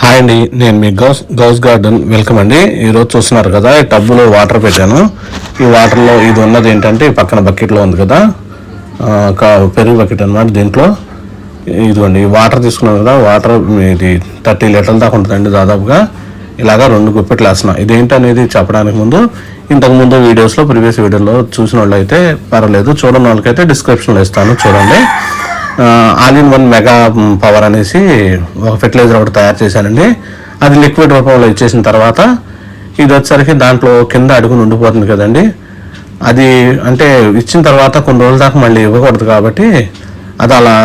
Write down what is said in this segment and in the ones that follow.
Hi అండి, నేను మీ Ghouse garden welcome అండి. ఈరోజు చూస్తున్నారు కదా, ఈ టబ్బులో వాటర్ పెట్టాను. ఈ వాటర్లో ఇది ఉన్నది ఏంటంటే ఈ పక్కన బకెట్లో ఉంది కదా, పెరుగు బకెట్ అనమాట. దీంట్లో ఇదిగోండి ఈ వాటర్ తీసుకున్నాను కదా, వాటర్ ఇది 30 లీటర్ల దాకా ఉంటుందండి దాదాపుగా. ఇలాగా 2 గుప్పెట్లు వేస్తున్నా. ఇదేంటనేది చెప్పడానికి ముందు, ఇంతకుముందు ప్రీవియస్ వీడియోలో చూసిన వాళ్ళు అయితే పర్వాలేదు, చూడని వాళ్ళకైతే డిస్క్రిప్షన్లో ఇస్తాను, చూడండి. All in one mega power అనేసి ఒక ఫెర్టిలైజర్ ఒకటి తయారు చేశానండి. అది లిక్విడ్ రూపంలో ఇచ్చేసిన తర్వాత ఇది వచ్చేసరికి దాంట్లో కింద అడుగుని ఉండిపోతుంది కదండి. అది అంటే ఇచ్చిన తర్వాత కొన్ని రోజుల దాకా మళ్ళీ ఇవ్వకూడదు కాబట్టి అది అలా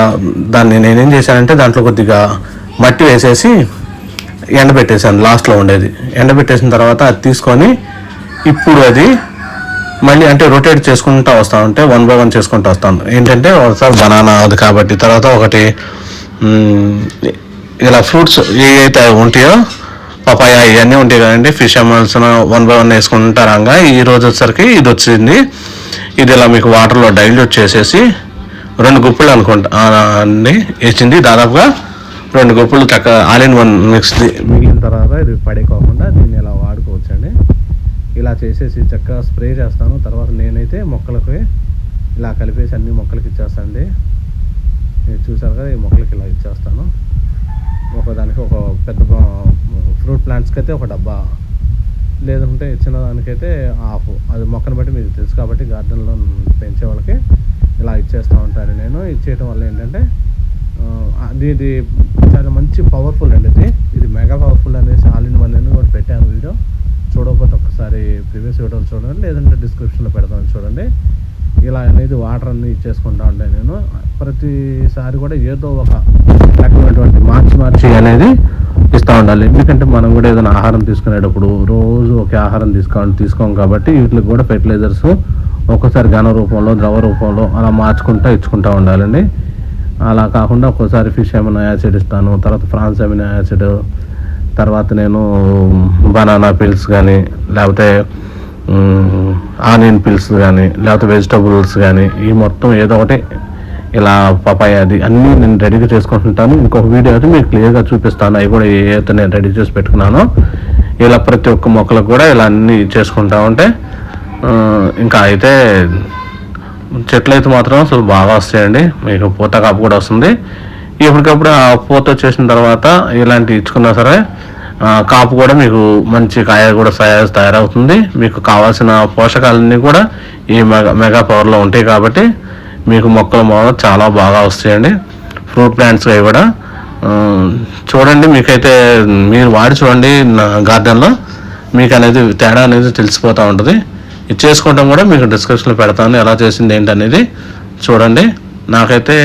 దాన్ని నేనేం చేశానంటే దాంట్లో కొద్దిగా మట్టి వేసేసి ఎండబెట్టేశాను. లాస్ట్లో ఉండేది ఎండబెట్టేసిన తర్వాత అది తీసుకొని ఇప్పుడు అది మళ్ళీ అంటే రొటేట్ చేసుకుంటూ వస్తూ ఉంటే 1 by 1 చేసుకుంటూ వస్తాను. ఏంటంటే ఒకసారి బనానా అది కాబట్టి, తర్వాత ఒకటి ఇలా ఫ్రూట్స్ ఏవైతే ఉంటాయో పపాయ ఇవన్నీ ఉంటాయి కదండి, ఫిష్ అమల్స్ 1 by 1 వేసుకుంటారంగా. ఈ రోజు వచ్చేసరికి ఇది వచ్చింది. ఇది ఇలా మీకు వాటర్లో డైల్యూట్ చేసేసి 2 గుప్పులు అనుకుంటా అండి వేసింది. దాదాపుగా 2 గుప్పులు ఆల్ ఇన్ వన్ మిక్స్ మిగిలిన తర్వాత ఇది పడేకోకుండా దీన్ని ఇలా వాడుకోవచ్చండి. ఇలా చేసేసి చక్కగా స్ప్రే చేస్తాను. తర్వాత నేనైతే మొక్కలకి ఇలా కలిపేసి అన్ని మొక్కలకి ఇచ్చేస్తానండి. మీరు చూసారు కదా, ఈ మొక్కలకి ఇలా ఇచ్చేస్తాను. ఒకదానికి ఒక పెద్ద ఫ్రూట్ ప్లాంట్స్కి అయితే ఒక డబ్బా, లేదంటే చిన్నదానికైతే హాఫ్. అది మొక్కను బట్టి మీకు తెలుసు కాబట్టి గార్డెన్లో పెంచే వాళ్ళకి ఇలా ఇచ్చేస్తూ ఉంటాను నేను. ఇచ్చేయటం వల్ల ఏంటంటే ఇది చాలా మంచి పవర్ఫుల్ అండి. ఇది మెగా పవర్ఫుల్ అనేసి ఆల్ ఇన్ వన్ అని కూడా పెట్టాను వీడియో. చూడకపోతే ఒక్కసారి ప్రీవియస్ వీడియోలు చూడండి, లేదంటే డిస్క్రిప్షన్లో పెడతాను చూడండి. ఇలా అనేది వాటర్ అన్నీ ఇచ్చేసుకుంటా ఉంటాను నేను. ప్రతిసారి కూడా ఏదో ఒక రకమైనటువంటి మార్చి అనేది ఇస్తూ ఉండాలి. ఎందుకంటే మనం కూడా ఏదైనా ఆహారం తీసుకునేటప్పుడు రోజు ఒకే ఆహారం తీసుకోం కాబట్టి వీటికి కూడా ఫెర్టిలైజర్స్ ఒక్కోసారి ఘన రూపంలో, ద్రవ రూపంలో అలా ఇచ్చుకుంటూ ఉండాలండి. అలా కాకుండా ఒక్కోసారి ఫిష్ అమినో యాసిడ్ ఇస్తాను, తర్వాత ఫ్రాన్స్ అమినో యాసిడ్, తర్వాత నేను బనానా పిల్స్ కానీ, లేకపోతే ఆనియన్ పిల్స్ కానీ, లేకపోతే వెజిటబుల్స్ కానీ, ఈ మొత్తం ఏదో ఒకటి ఇలా పపాయ అది అన్నీ నేను రెడీగా చేసుకుంటుంటాను. ఇంకొక వీడియో అయితే మీకు క్లియర్గా చూపిస్తాను. అవి కూడా ఏదైతే నేను రెడీ చేసి పెట్టుకున్నానో ఇలా ప్రతి ఒక్క మొక్కలకు కూడా ఇలా అన్నీ చేసుకుంటా ఉంటే ఇంకా అయితే చెట్లు అయితే మాత్రం అసలు బాగా వస్తాయండి. మీకు పూత కాపు కూడా వస్తుంది. ఎప్పటికప్పుడు ఆ పూత వచ్చేసిన తర్వాత ఇలాంటివి ఇచ్చుకున్నా సరే కాపు కూడా మీకు మంచి కాయ కూడా తయారవుతుంది. మీకు కావాల్సిన పోషకాలన్నీ కూడా ఈ మెగా పవర్లో ఉంటాయి కాబట్టి మీకు మొక్కలు చాలా బాగా వస్తాయండి. ఫ్రూట్ ప్లాంట్స్ అవి కూడా చూడండి. మీకైతే మీరు వాడి చూడండి నా గార్డెన్లో, మీకు అనేది తేడా అనేది తెలిసిపోతూ ఉంటుంది. ఇది చేసుకోవడం కూడా మీకు డిస్క్రిప్షన్లో పెడతాను, ఎలా చేసింది ఏంటనేది చూడండి. నాకైతే